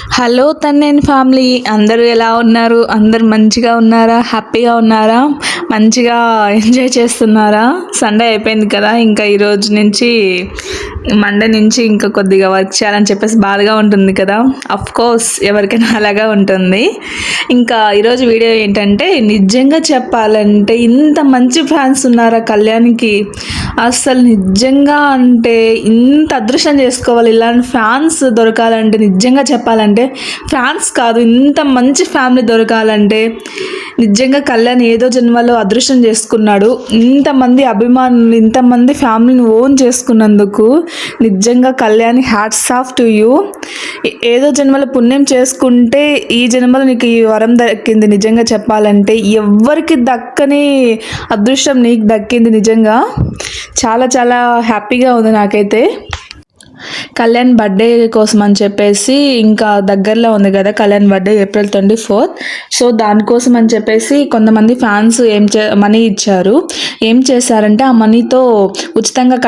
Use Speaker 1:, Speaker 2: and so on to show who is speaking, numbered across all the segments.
Speaker 1: Hello తన్నేని family, అందరూ ఎలా ఉన్నారు? అందరు మంచిగా ఉన్నారా? హ్యాపీగా ఉన్నారా? మంచిగా ఎంజాయ్ చేస్తున్నారా? సండే అయిపోయింది కదా, ఇంకా ఈరోజు నుంచి మండే నుంచి ఇంకా కొద్దిగా వర్క్ చేయాలని చెప్పేసి బాధగా ఉంటుంది కదా. అఫ్ కోర్స్ ఎవరికైనా అలాగా ఉంటుంది. ఇంకా ఈరోజు వీడియో ఏంటంటే, నిజంగా చెప్పాలంటే ఇంత మంచి ఫ్యాన్స్ ఉన్నారా కళ్యాణ్కి. అసలు నిజంగా అంటే ఇంత అదృష్టం చేసుకోవాలి ఇలాంటి ఫ్యాన్స్ దొరకాలంటే. నిజంగా చెప్పాలంటే ఫ్యాన్స్ కాదు, ఇంత మంచి ఫ్యామిలీ దొరకాలంటే నిజంగా కళ్యాణ్ ఏదో జన్మలో అదృష్టం చేసుకున్నాడు. ఇంతమంది అభిమానులు, ఇంతమంది ఫ్యామిలీని ఓన్ చేసుకున్నందుకు నిజంగా Kalyan hats off to you. ఏదో జన్మలో పుణ్యం చేసుకుంటే ఈ జన్మలో నీకు ఈ వరం దక్కింది. నిజంగా చెప్పాలంటే ఎవ్వరికి దక్కని అదృష్టం నీకు దక్కింది. నిజంగా చాలా చాలా హ్యాపీగా ఉంది నాకైతే. కళ్యాణ్ బర్త్డే కోసం అని చెప్పేసి, ఇంకా దగ్గరలో ఉంది కదా Kalyan birthday, April 24th. So దానికోసం అని చెప్పేసి కొంతమంది ఫ్యాన్స్ మనీ ఇచ్చారు. ఏం చేశారంటే ఆ మనీతో ఉచితంగా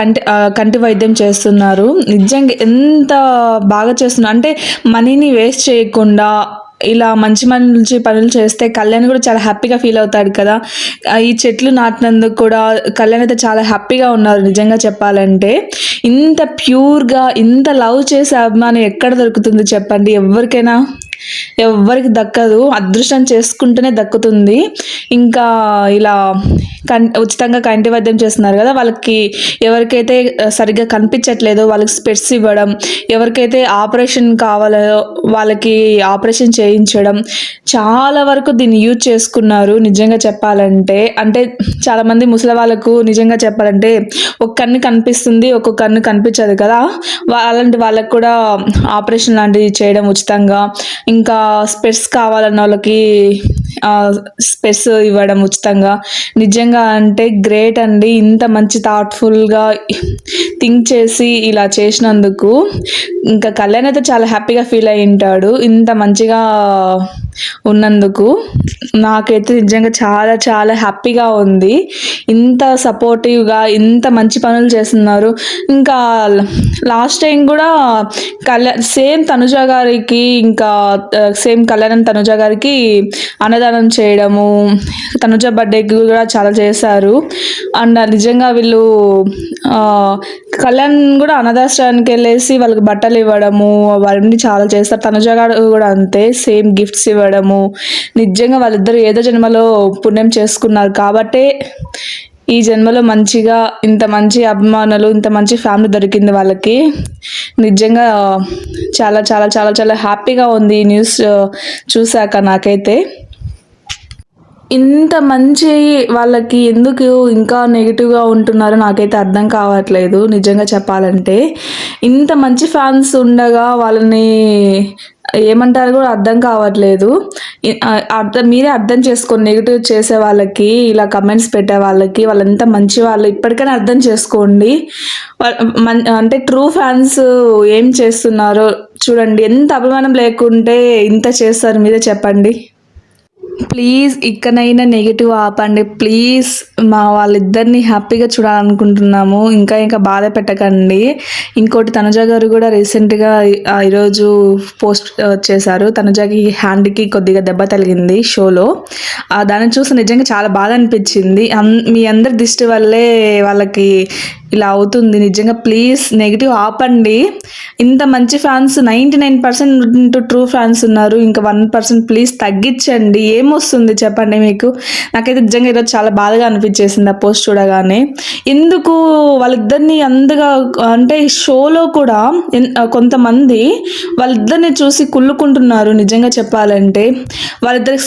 Speaker 1: కంటి వైద్యం చేస్తున్నారు. నిజంగా ఎంత బాగా చేస్తున్నారు అంటే, మనీని వేస్ట్ చేయకుండా ఇలా మంచి పనులు చేస్తే కళ్యాణ్ కూడా చాలా హ్యాపీగా ఫీల్ అవుతాడు కదా. ఈ చెట్లు నాటినందుకు కూడా కళ్యాణ్ అయితే చాలా హ్యాపీగా ఉన్నారు. నిజంగా చెప్పాలంటే ఇంత ప్యూర్గా, ఇంత లవ్ చేసే అభిమానం ఎక్కడ దొరుకుతుంది చెప్పండి? ఎవ్వరికి దక్కదు. అదృష్టం చేసుకుంటేనే దక్కుతుంది. ఇంకా ఇలా ఉచితంగా కంటి వైద్యం చేస్తున్నారు కదా, వాళ్ళకి ఎవరికైతే సరిగ్గా కనిపించట్లేదో వాళ్ళకి స్పెట్స్ ఇవ్వడం, ఎవరికైతే ఆపరేషన్ కావాలో వాళ్ళకి ఆపరేషన్ చేయించడం, చాలా వరకు దీన్ని యూజ్ చేసుకున్నారు. నిజంగా చెప్పాలంటే అంటే చాలామంది ముసలి వాళ్ళకు నిజంగా చెప్పాలంటే ఒక కన్ను కనిపిస్తుంది, ఒక్కొక్క కన్ను కనిపించదు కదా, అలాంటి వాళ్ళకి కూడా ఆపరేషన్ లాంటివి చేయడం ఉచితంగా. ఇంకా స్పెట్స్ కావాలన్న వాళ్ళకి స్పెట్స్ ఇవ్వడం ఉచితంగా. నిజంగా అంటే గ్రేట్ అండి. ఇంత మంచి థాట్ఫుల్గా థింక్ చేసి ఇలా చేసినందుకు ఇంకా కళ్యాణ్ అయితే చాలా హ్యాపీగా ఫీల్ అయి ఉంటాడు. ఇంత మంచిగా ఉన్నందుకు నాకైతే నిజంగా చాలా చాలా హ్యాపీగా ఉంది. ఇంత సపోర్టివ్గా ఇంత మంచి పనులు చేస్తున్నారు. ఇంకా లాస్ట్ టైం కూడా సేమ్ తనుజ గారికి, ఇంకా సేమ్ కళ్యాణ్ తనుజ గారికి అన్నదానం చేయడము, తనుజ బర్త్డేకి కూడా చాలా చేశారు. అండ్ నిజంగా వీళ్ళు కళ్యాణ్ కూడా అనాథాశ్రమానికి వెళ్ళేసి వాళ్ళకి బట్టలు ఇవ్వడము అవన్నీ చాలా చేస్తారు. తనుజ గారు కూడా అంతే, సేమ్ గిఫ్ట్స్ ఇవ్వడము. నిజంగా వాళ్ళిద్దరు ఏదో జన్మలో పుణ్యం చేసుకున్నారు కాబట్టే ఈ జన్మలో మంచిగా ఇంత మంచి అభిమానులు, ఇంత మంచి ఫ్యామిలీ దొరికింది వాళ్ళకి. నిజంగా చాలా చాలా చాలా చాలా హ్యాపీగా ఉంది ఈ న్యూస్ చూశాక నాకైతే. ఇంత మంచి వాళ్ళకి ఎందుకు ఇంకా నెగిటివ్గా ఉంటున్నారో నాకైతే అర్థం కావట్లేదు. నిజంగా చెప్పాలంటే ఇంత మంచి ఫ్యాన్స్ ఉండగా వాళ్ళని ఏమంటారు కూడా అర్థం కావట్లేదు. మీరే అర్థం చేసుకోండి. నెగిటివ్ చేసే వాళ్ళకి, ఇలా కమెంట్స్ పెట్టే వాళ్ళకి, వాళ్ళంతా మంచి వాళ్ళు ఇప్పటికైనా అర్థం చేసుకోండి. అంటే ట్రూ ఫ్యాన్స్ ఏం చేస్తున్నారో చూడండి. ఎంత అభిమానం లేకుంటే ఇంత చేస్తారు, మీరే చెప్పండి. ప్లీజ్ ఇకనైనా నెగిటివ్ ఆపండి ప్లీజ్. వాళ్ళిద్దరిని హ్యాపీగా చూడాలనుకుంటున్నాము. ఇంకా బాధ పెట్టకండి. ఇంకోటి, తనుజ గారు కూడా రీసెంట్గా ఈరోజు పోస్ట్ చేశారు. తనుజకి హ్యాండ్కి కొద్దిగా దెబ్బ తగిలింది షోలో. దాన్ని చూసి నిజంగా చాలా బాధ అనిపించింది. మీ అందరి దిష్టి వల్లే వాళ్ళకి ఇలా అవుతుంది. నిజంగా ప్లీజ్ నెగిటివ్ ఆపండి. ఇంత మంచి ఫ్యాన్స్ 99% ట్రూ ఫ్యాన్స్ ఉన్నారు, ఇంకా 1% ప్లీజ్ తగ్గించండి. ఏమొస్తుంది చెప్పండి మీకు? నాకైతే నిజంగా ఈరోజు చాలా బాధగా అనిపించేసింది ఆ పోస్ట్ చూడగానే. ఎందుకు వాళ్ళిద్దరిని అందుగా అంటే షోలో కూడా కొంతమంది వాళ్ళిద్దరిని చూసి కుళ్ళుకుంటున్నారు. నిజంగా చెప్పాలంటే వాళ్ళిద్దరికి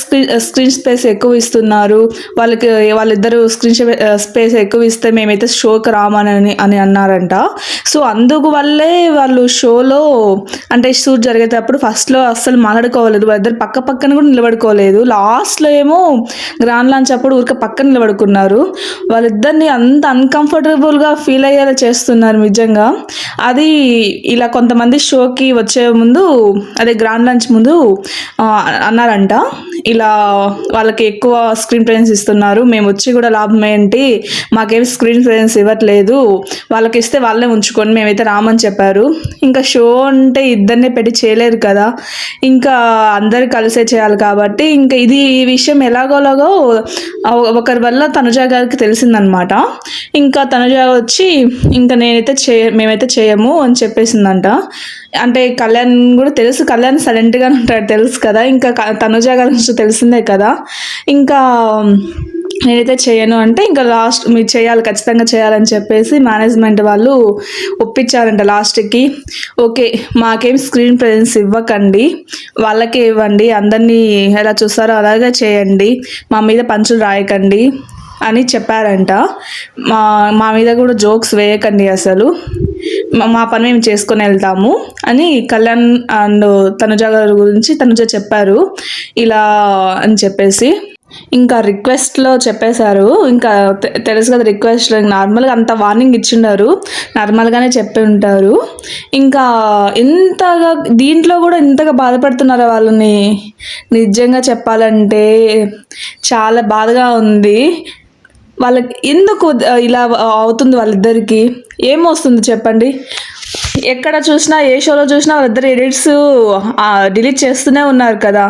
Speaker 1: స్క్రీన్ స్పేస్ ఎక్కువ ఇస్తున్నారు. వాళ్ళిద్దరు స్క్రీన్ స్పేస్ ఎక్కువ ఇస్తే మేమైతే షోకి రామని అన్నారంట. సో అందుకు వల్లే వాళ్ళు షోలో అంటే షూట్ జరిగేటప్పుడు ఫస్ట్లో అస్సలు మాట్లాడుకోలేదు. వాళ్ళిద్దరు పక్క పక్కన కూడా నిలబడుకోలేదు. లాస్ట్లో ఏమో గ్రాండ్ లాంచ్ అప్పుడు ఊరికే పక్కన నిలబడుకున్నారు. వాళ్ళిద్దరిని అంత అన్కంఫర్టబుల్గా ఫీల్ అయ్యేలా చేస్తున్నారు నిజంగా. అది ఇలా కొంతమంది షోకి వచ్చే ముందు, అదే గ్రాండ్ లాంచ్ ముందు అన్నారంట, ఇలా వాళ్ళకి ఎక్కువ స్క్రీన్ ప్రెజెన్స్ ఇస్తున్నారు, మేము వచ్చి కూడా లాభం ఏంటి, మాకేం స్క్రీన్ ప్రెజెన్స్ ఇవ్వట్లేదు, వాళ్ళకి ఇస్తే వాళ్ళే ఉంచుకొని మేమైతే రామని చెప్పారు. ఇంకా షో అంటే ఇద్దరినే పెట్టి చేయలేరు కదా, ఇంకా అందరు కలిసే చేయాలి కాబట్టి ఇంకా ఈ విషయం ఎలాగోలాగో ఒకరి వల్ల తనుజ గారికి తెలిసిందనమాట. ఇంకా తనుజ వచ్చి ఇంకా మేమైతే చేయము అని చెప్పేసిందంట. అంటే కళ్యాణ్ కూడా తెలుసు, కళ్యాణ్ సైలెంట్గా ఉంటాడు తెలుసు కదా, ఇంకా తనుజ గారి నుంచి తెలిసిందే కదా, ఇంకా నేనైతే చేయను అంటే ఇంకా లాస్ట్ మీరు చేయాలి, ఖచ్చితంగా చేయాలని చెప్పేసి మేనేజ్మెంట్ వాళ్ళు ఒప్పించారంట లాస్ట్కి. ఓకే, మాకేం స్క్రీన్ ప్రెజెన్స్ ఇవ్వకండి, వాళ్ళకే ఇవ్వండి, అందరినీ ఎలా చూస్తారో అలాగే చేయండి, మా మీద పంచులు రాయకండి అని చెప్పారంట. మా మీద కూడా జోక్స్ వేయకండి, అసలు మా పని మేము చేసుకొని వెళ్తాము అని కళ్యాణ్ అండ్ తనుజ గారి గురించి తనుజ చెప్పారు ఇలా అని చెప్పేసి. ఇంకా రిక్వెస్ట్లో చెప్పేశారు, ఇంకా తెలుసు కదా రిక్వెస్ట్లో నార్మల్గా అంత వార్నింగ్ ఇచ్చిండారు, నార్మల్గానే చెప్పి ఉంటారు. ఇంకా ఇంతగా దీంట్లో కూడా ఇంతగా బాధపడుతున్నారా వాళ్ళని, నిజంగా చెప్పాలంటే చాలా బాధగా ఉంది. వాళ్ళకి ఎందుకు ఇలా అవుతుంది, వాళ్ళిద్దరికి ఏమొస్తుంది చెప్పండి. ఎక్కడ చూసినా ఏ షోలో చూసినా వాళ్ళిద్దరు ఎడిట్స్ డిలీట్ చేస్తూనే ఉన్నారు కదా,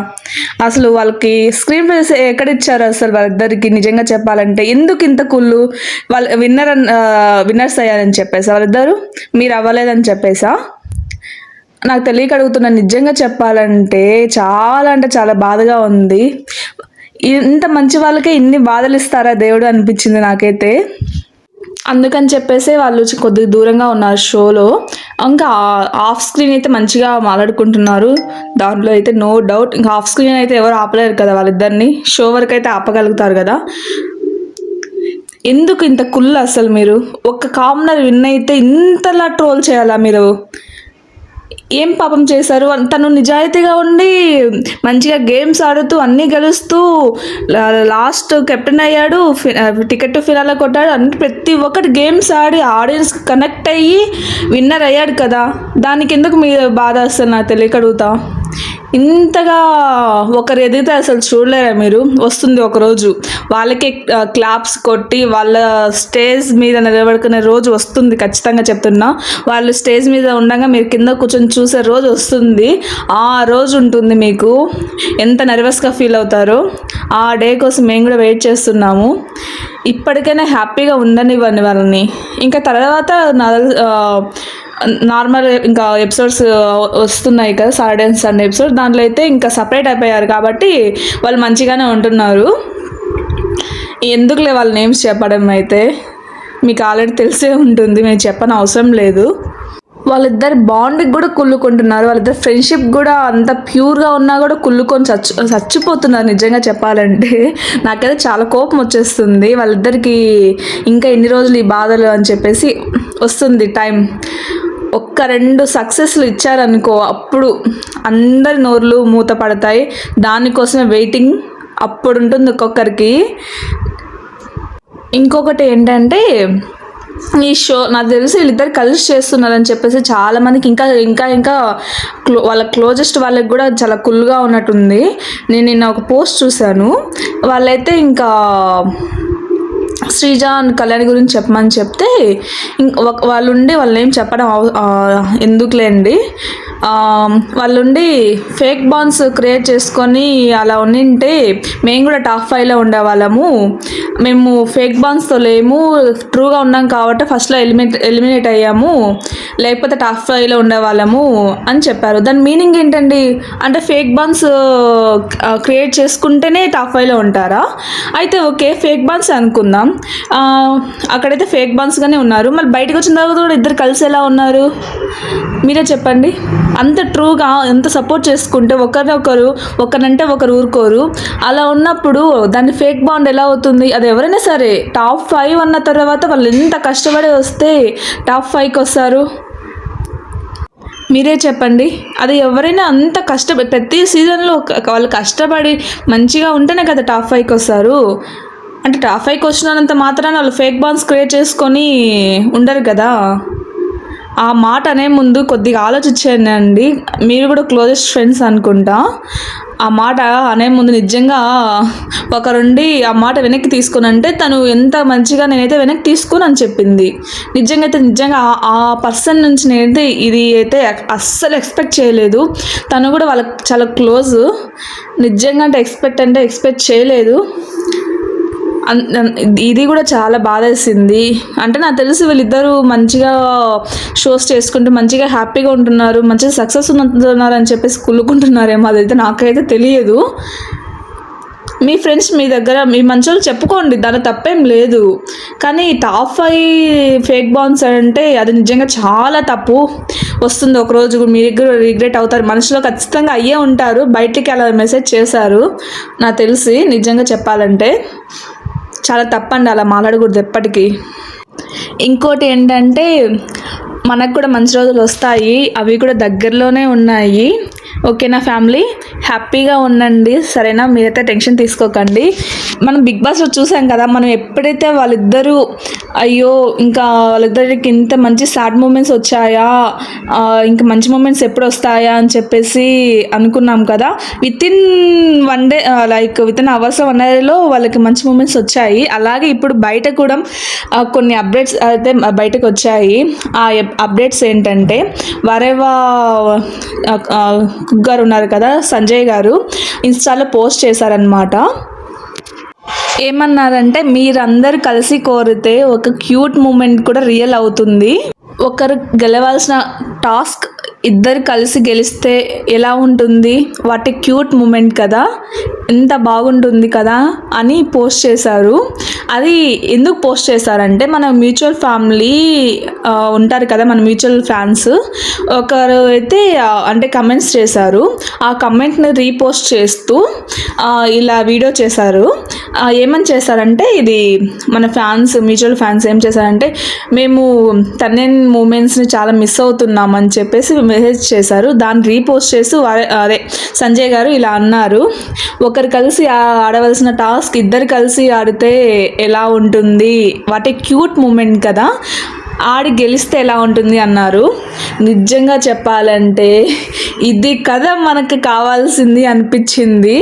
Speaker 1: అసలు వాళ్ళకి స్క్రీన్ ప్లేస్ ఎక్కడ ఇచ్చారు అసలు వాళ్ళిద్దరికి నిజంగా చెప్పాలంటే. ఎందుకు ఇంత కుళ్ళు, వాళ్ళు విన్నర్స్ అయ్యారని చెప్పేసా వాళ్ళిద్దరు, మీరు అవ్వలేదని చెప్పేసా? నాకు తెలియక అడుగుతున్నాను. నిజంగా చెప్పాలంటే చాలా అంటే చాలా బాధగా ఉంది. ఇంత మంచి వాళ్ళకే ఇన్ని బాధలు ఇస్తారా దేవుడు అనిపించింది నాకైతే. అందుకని చెప్పేసి వాళ్ళు కొద్దిగా దూరంగా ఉన్నారు షోలో. ఇంకా ఆఫ్ స్క్రీన్ అయితే మంచిగా మాట్లాడుకుంటున్నారు, దాంట్లో అయితే నో డౌట్. ఇంకా ఆఫ్ స్క్రీన్ అయితే ఎవరు ఆపలేరు కదా వాళ్ళిద్దరిని, షో వరకు అయితే ఆపగలుగుతారు కదా. ఎందుకు ఇంత కుళ్ళు అసలు, మీరు ఒక కామనర్ విన్ అయితే ఇంతలా ట్రోల్ చేయాలా మీరు? ఏం పాపం చేశారు? తను నిజాయితీగా ఉండి మంచిగా గేమ్స్ ఆడుతూ అన్నీ గెలుస్తూ లాస్ట్ కెప్టెన్ అయ్యాడు, టికెట్ టు ఫినాలే కొట్టాడు, అంటే ప్రతి ఒక్కటి గేమ్స్ ఆడి ఆడియన్స్ కనెక్ట్ అయ్యి విన్నర్ అయ్యాడు కదా, దానికి ఎందుకు మీ బాధ అసలు నాకు తెలియక అడుగుతా. ఇంతగా ఒకరు ఎదిగితే అసలు చూడలేరా మీరు? వస్తుంది ఒకరోజు వాళ్ళకి క్లాప్స్ కొట్టి వాళ్ళ స్టేజ్ మీద నిలబడుకునే రోజు వస్తుంది, ఖచ్చితంగా చెప్తున్నా. వాళ్ళు స్టేజ్ మీద ఉండగా మీరు కింద కూర్చొని చూసే రోజు వస్తుంది, ఆ రోజు ఉంటుంది మీకు ఎంత నర్వస్గా ఫీల్ అవుతారో. ఆ డే కోసం మేము కూడా వెయిట్ చేస్తున్నాము. ఇప్పటికైనా హ్యాపీగా ఉండనివ్వండి వాళ్ళని. ఇంకా తర్వాత నార్మల్ ఇంకా ఎపిసోడ్స్ వస్తున్నాయి కదా, సాటర్డే అండ్ సండే ఎపిసోడ్, దాంట్లో అయితే ఇంకా సపరేట్ అయిపోయారు కాబట్టి వాళ్ళు మంచిగానే ఉంటున్నారు. ఎందుకులే వాళ్ళ నేమ్స్ చెప్పడం, అయితే మీకు ఆల్రెడీ తెలిసే ఉంటుంది, మేము చెప్పని అవసరం లేదు. వాళ్ళిద్దరి బాండ్కి కూడా కుళ్ళుకుంటున్నారు, వాళ్ళిద్దరు ఫ్రెండ్షిప్ కూడా అంత ప్యూర్గా ఉన్నా కూడా కుళ్ళుకొని చచ్చిపోతున్నారు నిజంగా చెప్పాలంటే. నాకైతే చాలా కోపం వచ్చేస్తుంది వాళ్ళిద్దరికి. ఇంకా ఎన్ని రోజులు ఈ బాధలు అని చెప్పేసి వస్తుంది టైం. ఒక్క 2 సక్సెస్లు ఇచ్చారనుకో, అప్పుడు అందరి నోర్లు మూత పడతాయి, దానికోసమే వెయిటింగ్. అప్పుడు ఉంటుంది ఒక్కొక్కరికి. ఇంకొకటి ఏంటంటే ఈ షో నాకు తెలిసి వీళ్ళిద్దరు కలిసి చేస్తున్నారని చెప్పేసి చాలామందికి ఇంకా ఇంకా ఇంకా వాళ్ళ క్లోజెస్ట్ వాళ్ళకి కూడా చాలా కుల్గా ఉన్నట్టుంది. నేను నిన్న ఒక పోస్ట్ చూశాను, వాళ్ళైతే ఇంకా శ్రీజ అండ్ కళ్యాణ్ గురించి చెప్పమని చెప్తే వాళ్ళుండి వాళ్ళేం చెప్పడం ఎందుకులేండి, వాళ్ళుండి ఫేక్ బాండ్స్ క్రియేట్ చేసుకొని అలా ఉండింటే మేము కూడా టాప్ 5లో ఉండేవాళ్ళము, మేము ఫేక్ బాండ్స్తో లేము, ట్రూగా ఉన్నాం కాబట్టి ఫస్ట్లో ఎలిమినేట్ అయ్యాము, లేకపోతే టాప్ 5లో ఉండేవాళ్ళము అని చెప్పారు. దాని మీనింగ్ ఏంటండి? అంటే ఫేక్ బాండ్స్ క్రియేట్ చేసుకుంటేనే టాప్ 5లో ఉంటారా? అయితే ఓకే, ఫేక్ బాండ్స్ అనుకుందాం, అక్కడైతే ఫేక్ బాండ్స్గానే ఉన్నారు, మళ్ళీ బయటకు వచ్చిన తర్వాత కూడా ఇద్దరు కలిసి ఎలా ఉన్నారు మీరే చెప్పండి. అంత ట్రూగా ఎంత సపోర్ట్ చేసుకుంటే ఒకరినంటే ఒకరు ఊరుకోరు, అలా ఉన్నప్పుడు దాన్ని ఫేక్ బాండ్ ఎలా అవుతుంది? అది ఎవరైనా సరే టాప్ 5 అన్న తర్వాత వాళ్ళు ఎంత కష్టపడి వస్తే టాప్ 5కి వస్తారు. మీరే చెప్పండి. అది ఎవరైనా అంత ప్రతి సీజన్లో వాళ్ళు కష్టపడి మంచిగా ఉంటేనే కదా టాప్ 5కి వస్తారు. అంటే టాప్ 5కి వచ్చినంత మాత్రాన వాళ్ళు ఫేక్ బాండ్స్ క్రియేట్ చేసుకొని ఉండరు కదా. ఆ మాట అనే ముందు కొద్దిగా ఆలోచించండి. మీరు కూడా క్లోజెస్ట్ ఫ్రెండ్స్ అనుకుంటా. ఆ మాట అనే ముందు నిజంగా ఒకరుండి ఆ మాట వెనక్కి తీసుకుని అంటే తను ఎంత మంచిగా నేనైతే వెనక్కి తీసుకుని అని చెప్పింది. నిజంగా ఆ పర్సన్ నుంచి నేనైతే ఇది అయితే అస్సలు ఎక్స్పెక్ట్ చేయలేదు. తను కూడా వాళ్ళకి చాలా క్లోజ్. నిజంగా అంటే ఎక్స్పెక్ట్ చేయలేదు. ఇది కూడా చాలా బాధేసింది. అంటే నాకు తెలిసి వీళ్ళిద్దరూ మంచిగా షోస్ చేసుకుంటూ మంచిగా హ్యాపీగా ఉంటున్నారు, మంచిగా సక్సెస్ ఉంటున్నారు అని చెప్పేసి కుళ్ళుకుంటున్నారేమో, అదైతే నాకైతే తెలియదు. మీ ఫ్రెండ్స్ మీ దగ్గర మీ మంచోళ్ళు చెప్పుకోండి, దాని తప్పేం లేదు. కానీ టాప్ 5 ఫేక్ బాండ్స్ అంటే అది నిజంగా చాలా తప్పు. వస్తుంది ఒకరోజు మీరు రిగ్రెట్ అవుతారు, మనసులో ఖచ్చితంగా అయ్యే ఉంటారు. బయటికి అలా మెసేజ్ చేశారు నాకు తెలిసి. నిజంగా చెప్పాలంటే చాలా తప్పండి, అలా మాట్లాడకూడదు ఎప్పటికీ. ఇంకోటి ఏంటంటే మనకు కూడా మంచి రోజులు వస్తాయి, అవి కూడా దగ్గరలోనే ఉన్నాయి. ఓకేనా ఫ్యామిలీ, హ్యాపీగా ఉండండి సరేనా. మీరైతే టెన్షన్ తీసుకోకండి. మనం బిగ్ బాస్లో చూసాం కదా, మనం ఎప్పుడైతే వాళ్ళిద్దరూ అయ్యో ఇంకా వాళ్ళిద్దరికి ఇంత మంచి సాడ్ మూమెంట్స్ వచ్చాయా, ఇంకా మంచి మూమెంట్స్ ఎప్పుడు వస్తాయా అని చెప్పేసి అనుకున్నాం కదా. వితిన్ 1 డే వితిన్ అవర్స్ 1 hourలో వాళ్ళకి మంచి మూమెంట్స్ వచ్చాయి. అలాగే ఇప్పుడు బయట కూడా కొన్ని అప్డేట్స్ అయితే బయటకు వచ్చాయి. ఆ అప్డేట్స్ ఏంటంటే వరేవా కుక్ గారు ఉన్నారు కదా, సంజయ్ గారు ఇన్స్టాలో పోస్ట్ చేశారనమాట. ఏమన్నారంటే మీరందరూ కలిసి కోరితే ఒక క్యూట్ మూమెంట్ కూడా రియల్ అవుతుంది. ఒకరు గెలవాల్సిన టాస్క్ ఇద్దరు కలిసి గెలిస్తే ఎలా ఉంటుంది, వాటి క్యూట్ మూమెంట్ కదా, ఎంత బాగుంటుంది కదా అని పోస్ట్ చేశారు. అది ఎందుకు పోస్ట్ చేశారంటే మన మ్యూచువల్ ఫ్యామిలీ ఉంటారు కదా, మన మ్యూచువల్ ఫ్యాన్స్ ఒకరు అయితే అంటే కమెంట్స్ చేశారు. ఆ కమెంట్ని రీపోస్ట్ చేస్తూ ఇలా వీడియో చేశారు. ఏమని చేశారంటే ఇది మన మ్యూచువల్ ఫ్యాన్స్ ఏం చేశారంటే మేము తన్నేన్ మూమెంట్స్ని చాలా మిస్ అవుతున్నామని చెప్పేసి మెసేజ్ చేశారు. దాన్ని రీపోస్ట్ చేస్తూ అదే సంజయ్ గారు ఇలా అన్నారు, ఒకరు కలిసి ఆడవలసిన టాస్క్ ఇద్దరు కలిసి ఆడితే ఎలా ఉంటుంది, వాటి క్యూట్ మూమెంట్ కదా, ఆడి గెలిస్తే ఎలా ఉంటుంది అన్నారు. నిజంగా చెప్పాలంటే ఇది కదా మనకు కావాల్సింది అనిపించింది.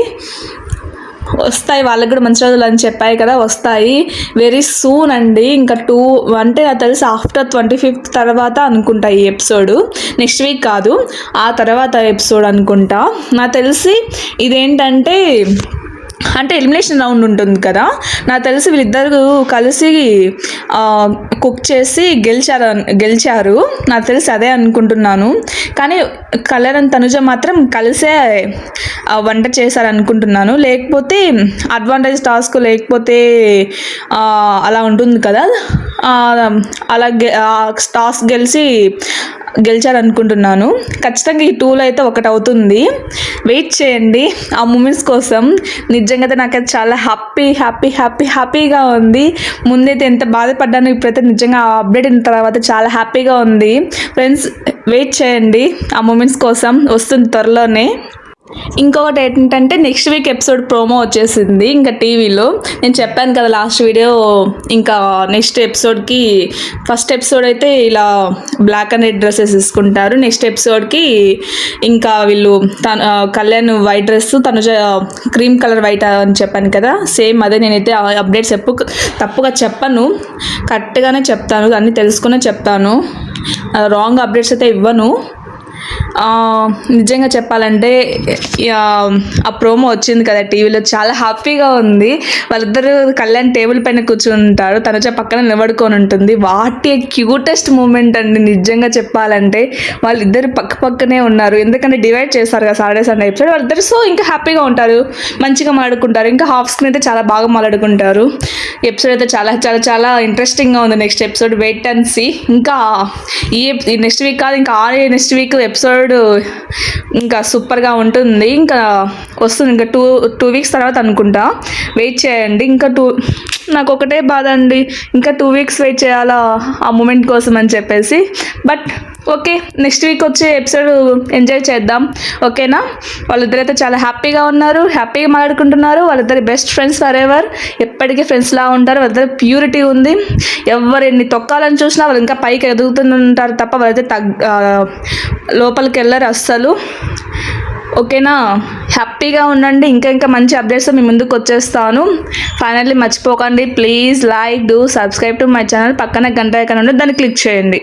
Speaker 1: వస్తాయి వాళ్ళకి కూడా మంచి రోజులు అని చెప్పాయి కదా, వస్తాయి వెరీ సూన్ అండి. ఇంకా 2 అంటే నాకు తెలిసి ఆఫ్టర్ 25th తర్వాత అనుకుంటా ఈ ఎపిసోడ్, నెక్స్ట్ వీక్ కాదు, ఆ తర్వాత ఎపిసోడ్ అనుకుంటా. నాకు తెలిసి ఇదేంటంటే అంటే ఎలిమినేషన్ రౌండ్ ఉంటుంది కదా, నాకు తెలిసి వీళ్ళిద్దరు కలిసి కుక్ చేసి గెలిచారు నాకు తెలిసి, అదే అనుకుంటున్నాను. కానీ కళ్యాణ్ తనుజ మాత్రం కలిసే వంట చేశారనుకుంటున్నాను. లేకపోతే అడ్వాంటేజ్ టాస్క్ లేకపోతే అలా ఉంటుంది కదా, అలా టాస్క్ గెలిచారనుకుంటున్నాను. ఖచ్చితంగా ఈ 2లో అయితే ఒకటి అవుతుంది. వెయిట్ చేయండి ఆ మూమెంట్స్ కోసం. నిజంగా అయితే నాకైతే చాలా హ్యాపీగా ఉంది. ముందైతే ఎంత బాధపడ్డాను, ఇప్పుడైతే నిజంగా ఆ అప్డేట్ అయిన తర్వాత చాలా హ్యాపీగా ఉంది. ఫ్రెండ్స్ వెయిట్ చేయండి ఆ మూమెంట్స్ కోసం, వస్తుంది త్వరలోనే. ఇంకొకటి ఏంటంటే నెక్స్ట్ వీక్ ఎపిసోడ్ ప్రోమో వచ్చేసింది ఇంకా టీవీలో. నేను చెప్పాను కదా లాస్ట్ వీడియో, ఇంకా నెక్స్ట్ ఎపిసోడ్కి ఫస్ట్ ఎపిసోడ్ అయితే ఇలా బ్లాక్ అండ్ రెడ్ డ్రెస్సెస్ తీసుకుంటారు. నెక్స్ట్ ఎపిసోడ్కి ఇంకా వీళ్ళు Kalyan white dress, Tanuja cream colour white అని చెప్పాను కదా, సేమ్ అదే. నేనైతే అప్డేట్స్ తప్పుగా చెప్పను, కరెక్ట్గానే చెప్తాను, అన్నీ తెలుసుకునే చెప్తాను, రాంగ్ అప్డేట్స్ అయితే ఇవ్వను. నిజంగా చెప్పాలంటే ఆ ప్రోమో వచ్చింది కదా టీవీలో, చాలా హ్యాపీగా ఉంది. వాళ్ళిద్దరు కళ్యాణ్ టేబుల్ పైన కూర్చుంటారు, తనుజ పక్కన నిలబడుకొని ఉంటుంది. వాటి క్యూటెస్ట్ మూమెంట్ అండి నిజంగా చెప్పాలంటే. వాళ్ళిద్దరు పక్కనే ఉన్నారు, ఎందుకంటే డివైడ్ చేస్తారు కదా సాటర్డే సండే ఎపిసోడ్. వాళ్ళిద్దరు సో ఇంకా హ్యాపీగా ఉంటారు, మంచిగా మాట్లాడుకుంటారు. ఇంకా హాఫ్ స్క్రీన్ అయితే చాలా బాగా మాట్లాడుకుంటారు. ఎపిసోడ్ అయితే చాలా చాలా చాలా ఇంట్రెస్టింగ్గా ఉంది. Next episode wait and see. ఇంకా ఈ నెక్స్ట్ వీక్ కాదు, ఇంకా నెక్స్ట్ వీక్ ఎపిసోడ్ ఇంకా సూపర్గా ఉంటుంది. ఇంకా వస్తుంది ఇంకా టూ వీక్స్ తర్వాత అనుకుంటా. వెయిట్ చేయండి. నాకు ఒకటే బాధ అండి, ఇంకా 2 వీక్స్ వెయిట్ చేయాలా ఆ మూమెంట్ కోసం అని చెప్పేసి. బట్ ఓకే, నెక్స్ట్ వీక్ వచ్చే ఎపిసోడ్ ఎంజాయ్ చేద్దాం, ఓకేనా? వాళ్ళిద్దరైతే చాలా హ్యాపీగా ఉన్నారు, హ్యాపీగా మాట్లాడుకుంటున్నారు. వాళ్ళిద్దరి బెస్ట్ ఫ్రెండ్స్ ఫర్ ఎవర్, ఎప్పటికీ ఫ్రెండ్స్లా ఉంటారు. వాళ్ళిద్దరి ప్యూరిటీ ఉంది. ఎవరిని తొక్కాలని చూసినా వాళ్ళు ఇంకా పైకి ఎదుగుతుంటారు తప్ప వాళ్ళైతే లోపలికి వెళ్ళరు అస్సలు, ఓకేనా? హ్యాపీగా ఉండండి. ఇంకా మంచి అప్డేట్స్ మీ ముందుకు వచ్చేస్తాను. ఫైనల్లీ మర్చిపోకండి, please like, do subscribe to my channel. పక్కన గంట ఐకాన్ ఉంటే దాన్ని క్లిక్ చేయండి.